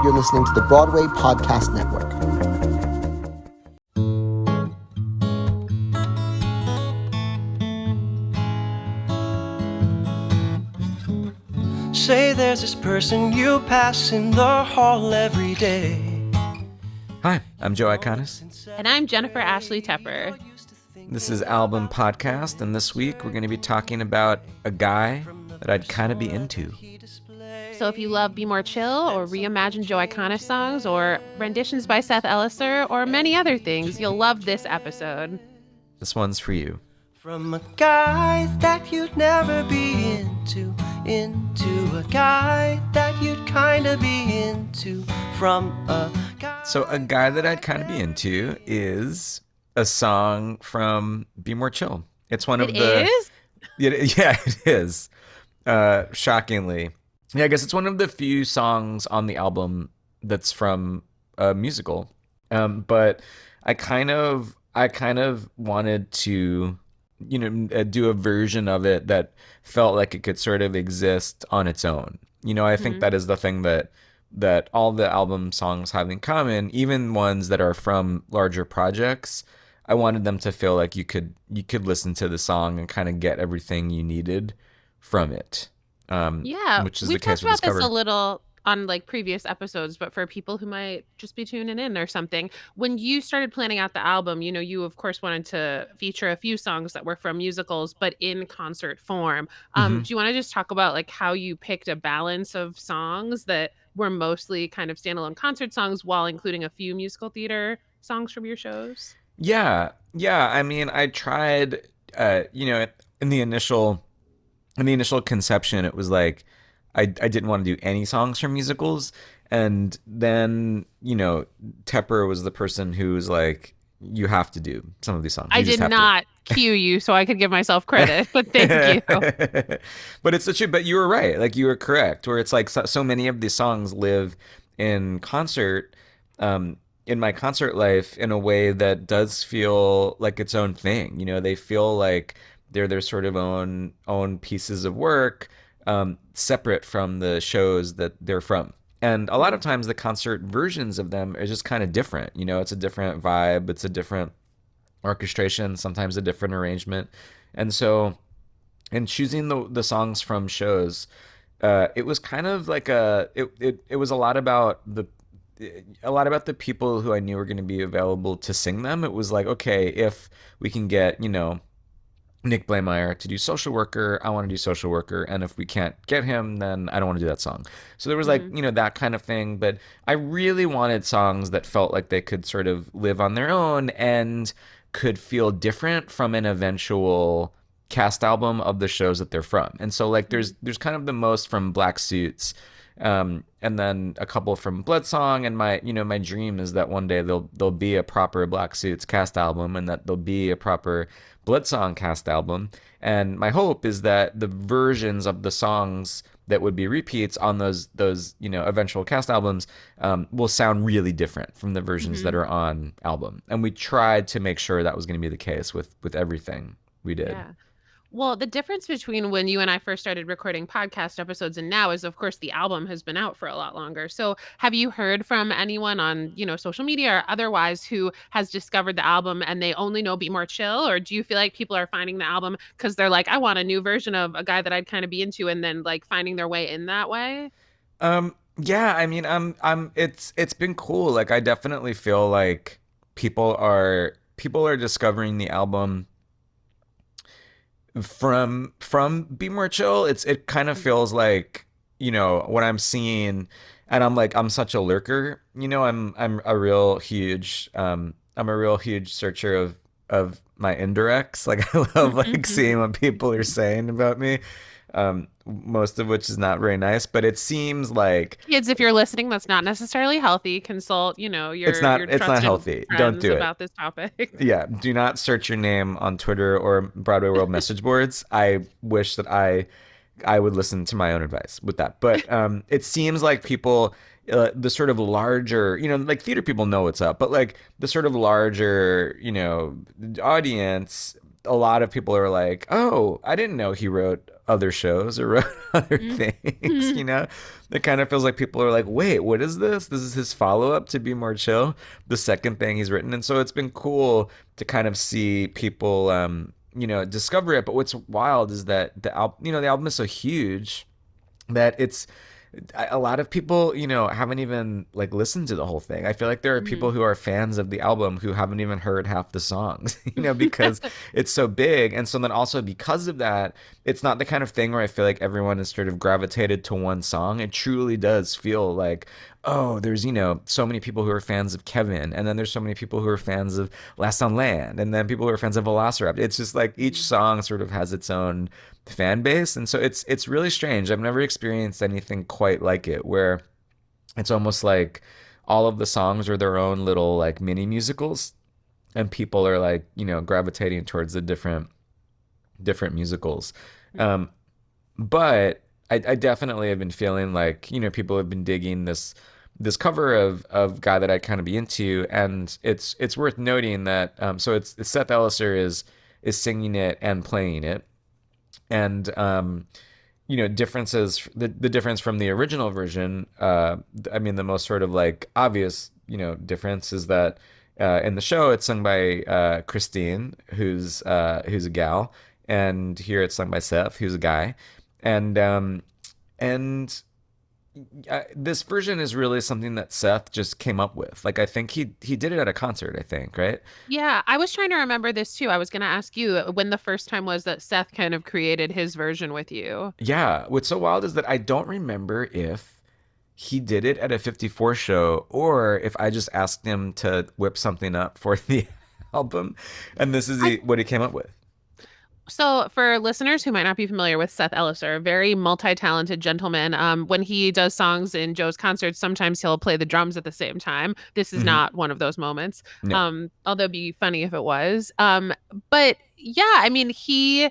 You're listening to the Broadway Podcast Network. Say there's this person you pass in the hall every day. Hi, I'm Joe Iconis. And I'm Jennifer Ashley Tepper. This is Album Podcast, and this week we're going to be talking about a guy that I'd kind of be into. So if you love Be More Chill or reimagined Joe Iconis songs or renditions by Seth Eliser or many other things, you'll love this episode. This one's for you. From a guy that you'd never be into a guy that you'd kind of be into. From a guy... So a guy that I'd kind of be into is a song from Be More Chill. It's one of the... It is? Yeah, it is. Shockingly. Yeah, I guess it's one of the few songs on the album that's from a musical. But I kind of wanted to, do a version of it that felt like it could sort of exist on its own. I think that is the thing that all the album songs have in common, even ones that are from larger projects. I wanted them to feel like you could listen to the song and kind of get everything you needed from it. Which is we've the case talked with about this cover. this a little on previous episodes, but for people who might just be tuning in or something, when you started planning out the album, you of course wanted to feature a few songs that were from musicals, but in concert form. Do you want to just talk about how you picked a balance of songs that were mostly kind of standalone concert songs while including a few musical theater songs from your shows? Yeah. I mean, I tried, in the initial conception, it was like I didn't want to do any songs from musicals, and then Tepper was the person who was like, you have to do some of these songs. I did not cue you so I could give myself credit, but thank you. But it's the truth. But you were right. You were correct. Where it's like so many of these songs live in concert, in my concert life, in a way that does feel like its own thing. They feel like they're their sort of own pieces of work, separate from the shows that they're from. And a lot of times the concert versions of them are just kind of different. It's a different vibe. It's a different orchestration, sometimes a different arrangement. And so in choosing the songs from shows, it was kind of like it was a lot about the people who I knew were going to be available to sing them. It was like, okay, if we can get, Nick Blameyer to do Social Worker, I want to do Social Worker. And if we can't get him, then I don't want to do that song. So there was that kind of thing. But I really wanted songs that felt like they could sort of live on their own and could feel different from an eventual cast album of the shows that they're from. And so there's kind of the most from Black Suits, and then a couple from Blood Song, and my dream is that one day there'll be a proper Black Suits cast album, and that there'll be a proper Blood Song cast album. And my hope is that the versions of the songs that would be repeats on those eventual cast albums will sound really different from the versions that are on album. And we tried to make sure that was going to be the case with everything we did. Yeah. Well, the difference between when you and I first started recording podcast episodes and now is, of course, the album has been out for a lot longer. So have you heard from anyone on, social media or otherwise who has discovered the album and they only know Be More Chill? Or do you feel like people are finding the album because they're like, I want a new version of a guy that I'd kind of be into, and then finding their way in that way? Yeah, I mean, it's been cool. I definitely feel like people are discovering the album from Be More Chill. It kind of feels like, what I'm seeing, and I'm such a lurker, I'm a real huge searcher of my indirects. I love seeing what people are saying about me, most of which is not very nice, but it seems like kids, if you're listening, that's not necessarily healthy. Consult, your it's not healthy. Don't do it about this topic. Yeah, do not search your name on Twitter or Broadway World message boards. I wish that I would listen to my own advice with that. But it seems like people, the sort of larger, theater people know what's up, but the sort of larger, audience a lot of people are like, oh, I didn't know he wrote other shows or wrote other things, Mhm. you know? It kind of feels like people are like, wait, what is this? This is his follow up to Be More Chill, the second thing he's written. And so it's been cool to kind of see people, discover it. But what's wild is that the album is so huge that a lot of people, haven't even like listened to the whole thing. I feel like there are people Mhm. who are fans of the album who haven't even heard half the songs, because it's so big. And so then also because of that, it's not the kind of thing where I feel like everyone is sort of gravitated to one song. It truly does feel like, oh, there's, so many people who are fans of Kevin, and then there's so many people who are fans of Last on Land, and then people who are fans of Velociraptor. It's just like each song sort of has its own fan base, and so it's really strange. I've never experienced anything quite like it, where it's almost like all of the songs are their own little like mini musicals, and people are like gravitating towards the different musicals. Um, but I definitely have been feeling like people have been digging this cover of guy that I'd kind of be into, and it's worth noting that so it's Seth Eliser is singing it and playing it, and differences, the difference from the original version. I mean, the most sort of like obvious difference is that in the show it's sung by Christine, who's a gal, and here it's sung by Seth, who's a guy, and this version is really something that Seth just came up with. Like I think he did it at a concert, I think, right? Yeah, I was trying to remember this too. I was going to ask you when the first time was that Seth kind of created his version with you. Yeah. What's so wild is that I don't remember if he did it at a 54 show or if I just asked him to whip something up for the album. And this is I what he came up with. So, for listeners who might not be familiar with Seth Eliser, a very multi-talented gentleman. When he does songs in Joe's concerts, sometimes he'll play the drums at the same time. This is Hmm. not one of those moments. No. Although it'd be funny if it was. But yeah, I mean, he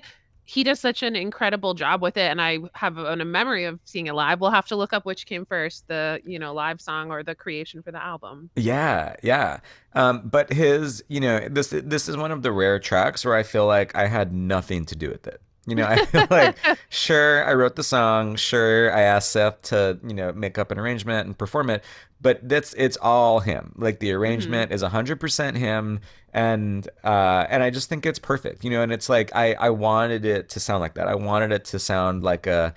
does such an incredible job with it, and I have a memory of seeing it live. We'll have to look up which came first, the live song or the creation for the album. Yeah, yeah. But this is one of the rare tracks where I feel like I had nothing to do with it. I feel like, sure, I wrote the song, sure, I asked Seth to, make up an arrangement and perform it, but it's all him. Like the Hmm. arrangement is 100% him, and I just think it's perfect, and it's like I wanted it to sound like that. I wanted it to sound like a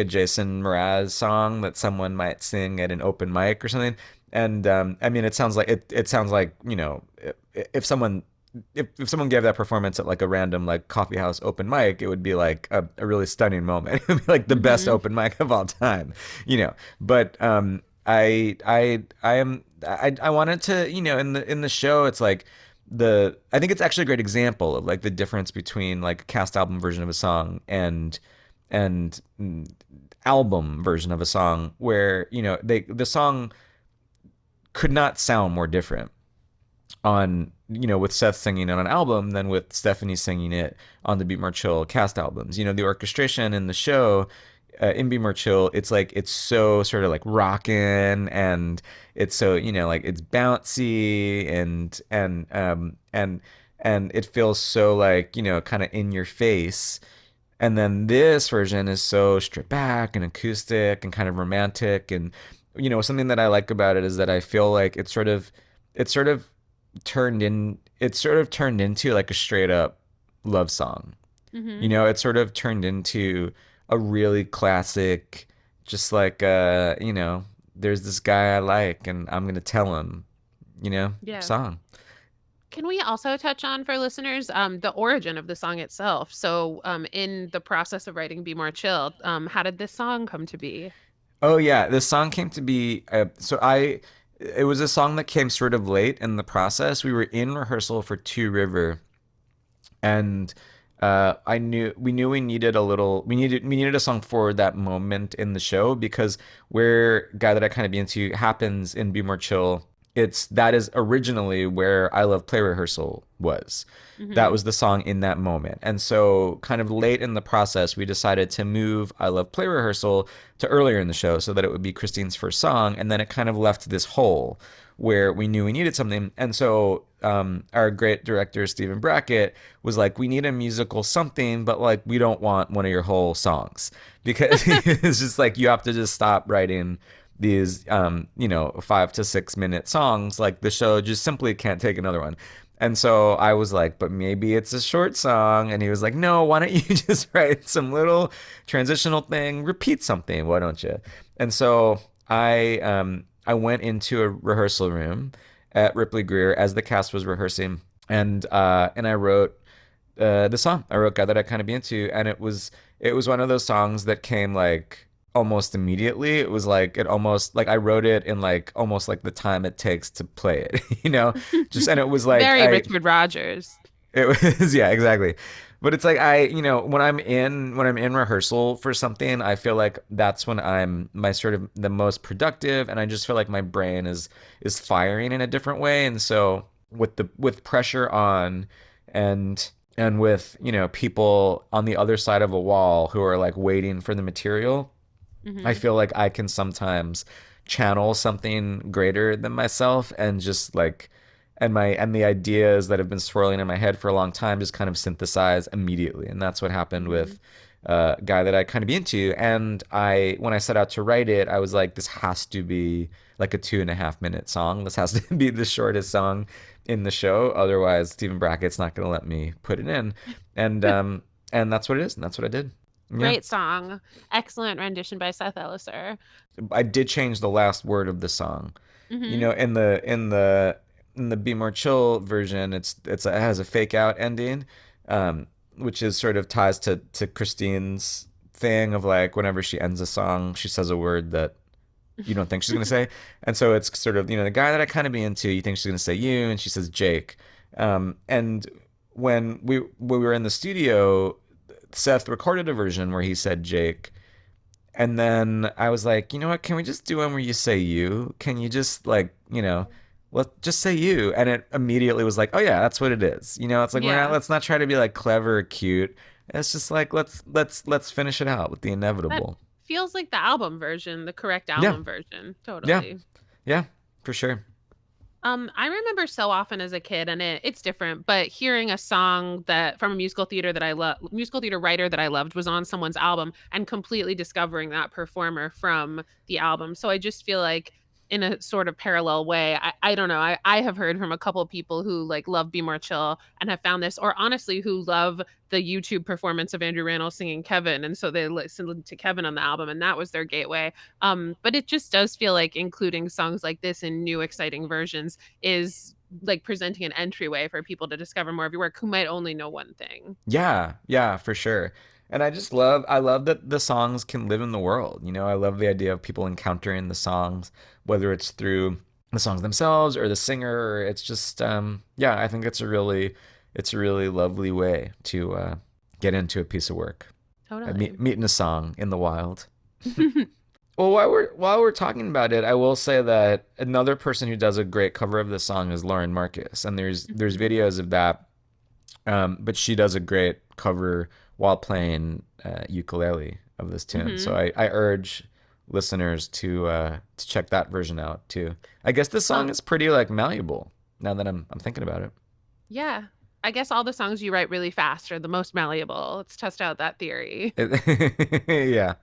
Jason Mraz song that someone might sing at an open mic or something. And I mean, it sounds like if someone if someone gave that performance at like a random like coffee house open mic, it would be like a really stunning moment. It would be like the best Hmm. open mic of all time, But I wanted to, in the show, it's like I think it's actually a great example of like the difference between like a cast album version of a song and album version of a song, where the song could not sound more different on with Seth singing on an album than with Stephanie singing it on the Be More Chill cast albums. The orchestration in the show, in Be More Chill, it's like it's so sort of like rockin', and it's so like it's bouncy, and it feels so like kind of in your face. And then this version is so stripped back and acoustic and kind of romantic. And something that I like about it is that I feel like it sort of turned into like a straight up love song. Hmm. It sort of turned into a really classic, just like there's this guy I like and I'm gonna tell him, Yeah. song. Can we also touch on for listeners the origin of the song itself? So, in the process of writing "Be More Chill," how did this song come to be? Oh yeah, this song came to be. It was a song that came sort of late in the process. We were in rehearsal for Two River, and we needed we needed a song for that moment in the show, because where Guy That I Kind of Be Into happens in Be More Chill that is originally where I Love Play Rehearsal was. That Hmm. was the song in that moment. And so kind of late in the process, we decided to move I Love Play Rehearsal to earlier in the show so that it would be Christine's first song. And then it kind of left this hole where we knew we needed something. And so our great director, Stephen Brackett, was like, we need a musical something, but like, we don't want one of your whole songs because it's just like, you have to just stop writing these 5 to 6 minute songs. Like the show just simply can't take another one. And so I was like, but maybe it's a short song. And he was like, no, why don't you just write some little transitional thing, repeat something, why don't you? And so I went into a rehearsal room at Ripley Greer as the cast was rehearsing, and I wrote the song. I wrote "Guy That I Kind of Be Into," and it was one of those songs that came like almost immediately. It was like it almost like I wrote it in like almost like the time it takes to play it, just and it was like Very Richard Rogers. it was yeah, exactly. But it's like when I'm in rehearsal for something, I feel like that's when I'm my sort of the most productive, and I just feel like my brain is firing in a different way. And so with pressure on, and with people on the other side of a wall who are like waiting for the material, I Hmm. feel like I can sometimes channel something greater than myself and just like and the ideas that have been swirling in my head for a long time just kind of synthesize immediately. And that's what happened Hmm. with Guy That I Kind of Be Into. And when I set out to write it, I was like, this has to be like a 2.5 minute song. This has to be the shortest song in the show. Otherwise, Stephen Brackett's not going to let me put it in. And that's what it is. And that's what I did. Yeah. Great song. Excellent rendition by Seth Eliser. I did change the last word of the song. Hmm. In the Be More Chill version, it has a fake out ending, which is sort of ties to Christine's thing of like whenever she ends a song, she says a word that you don't think she's gonna say, and so it's sort of the guy that I kind of be into. You think she's gonna say you, and she says Jake, and when we were in the studio, Seth recorded a version where he said Jake, and then I was like, you know what? Can we just do one where you say you? Can you just like, let's just say you? And it immediately was like, oh yeah, that's what it is. It's like Yeah. let's not try to be like clever or cute. It's just like let's finish it out with the That inevitable. feels like the album version, the correct Yeah, album version. yeah, Totally. yeah, for sure. I remember so often as a kid, and it's different, but hearing a song that from a musical theater writer that I loved was on someone's album and completely discovering that performer from the album. So I just feel like in a sort of parallel way, I don't know. I have heard from a couple of people who like love Be More Chill and have found this, or honestly, who love the YouTube performance of Andrew Rannells singing Kevin. And so they listened to Kevin on the album, and that was their gateway. But it just does feel like including songs like this in new, exciting versions is like presenting an entryway for people to discover more of your work who might only know one thing. Yeah, yeah, for sure. And I love that the songs can live in the world. I love the idea of people encountering the songs, whether it's through the songs themselves or the singer. Or it's just yeah, I think it's a really lovely way to get into a piece of work. Totally. Meeting a song in the wild. Well, while we're talking about it, I will say that another person who does a great cover of this song is Lauren Marcus, and there's Mhm. videos of that. But she does a great cover while playing ukulele of this tune. So Mhm. I urge listeners to check that version out too. I guess this song Um, is pretty like malleable now that I'm thinking about it. yeah. I guess all the songs you write really fast are the most malleable. Let's test out that theory. Yeah,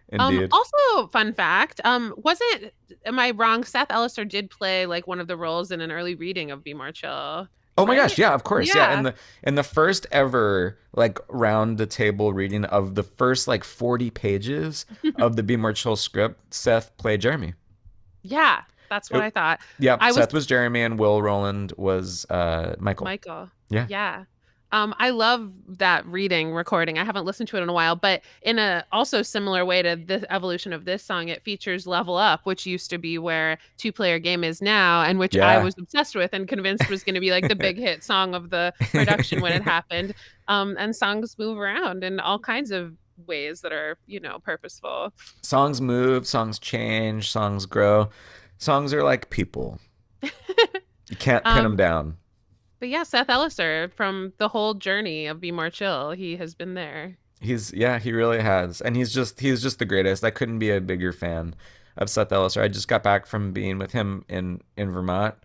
indeed. Also, fun fact, wasn't am I wrong? Seth Eliser did play like one of the roles in an early reading of Be More Chill, Oh my gosh, right? yeah, of course. Yeah, in Yeah. the first ever like round the table reading of the first like 40 pages of the Be More Chill script, Seth played Jeremy. Yeah, that's what It- I thought. yeah, I was Seth was Jeremy and Will Roland was Michael. Michael. Yeah. Yeah. I love that reading recording. I haven't listened to it in a while, but in a also similar way to the evolution of this song, it features Level Up, which used to be where Two Player Game is now, and which I Yeah. was obsessed with and convinced was going to be like the big hit song of the production when it happened. And songs move around in all kinds of ways that are, purposeful. Songs move, songs change, songs grow. Songs are like people. You can't pin him down. But yeah, Seth Eliser, from the whole journey of Be More Chill, he has been there. He really has. And he's just the greatest. I couldn't be a bigger fan of Seth Eliser. I just got back from being with him in Vermont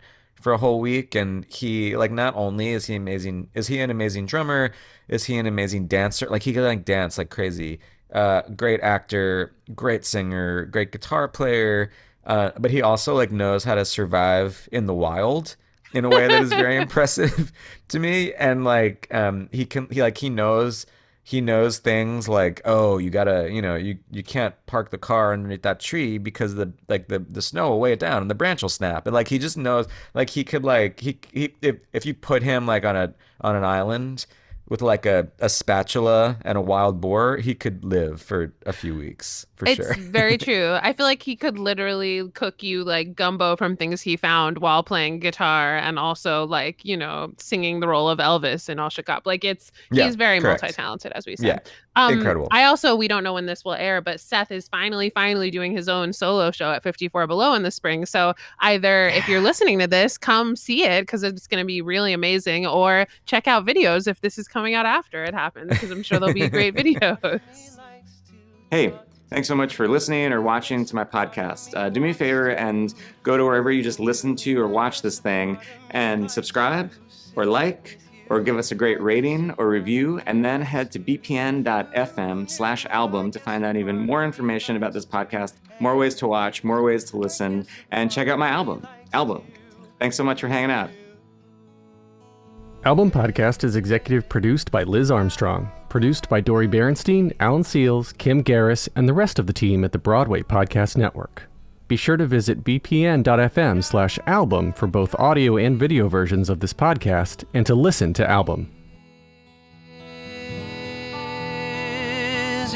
for a whole week, and he, like, not only is he an amazing drummer, is he an amazing dancer? Like, he could like dance like crazy. Great actor, great singer, great guitar player, but he also like knows how to survive in the wild in a way that is very impressive to me. And like he knows things like, oh, you gotta, you can't park the car underneath that tree because the snow will weigh it down and the branch will snap. And like he just knows, like he could like he if you put him like on an island with like a spatula and a wild boar, he could live for a few weeks for sure. It's very true. I feel like he could literally cook you like gumbo from things he found while playing guitar and also like, singing the role of Elvis in All Shook Up. Like he's very multi-talented, as we said. Yeah, incredible. We don't know when this will air, but Seth is finally doing his own solo show at 54 Below in the spring. So either if you're listening to this, come see it because it's going to be really amazing, or check out videos if this is coming out after it happens, because I'm sure there'll be great videos. Hey, thanks so much for listening or watching to my podcast. Do me a favor and go to wherever you just listen to or watch this thing and subscribe or like or give us a great rating or review, and then head to bpn.fm/album to find out even more information about this podcast, more ways to watch, more ways to listen, and check out my album. Thanks so much for hanging out. Album Podcast is executive produced by Liz Armstrong, produced by Dori Berenstein, Alan Seals, Kim Garris, and the rest of the team at the Broadway Podcast Network. Be sure to visit bpn.fm/album for both audio and video versions of this podcast and to listen to Album. Is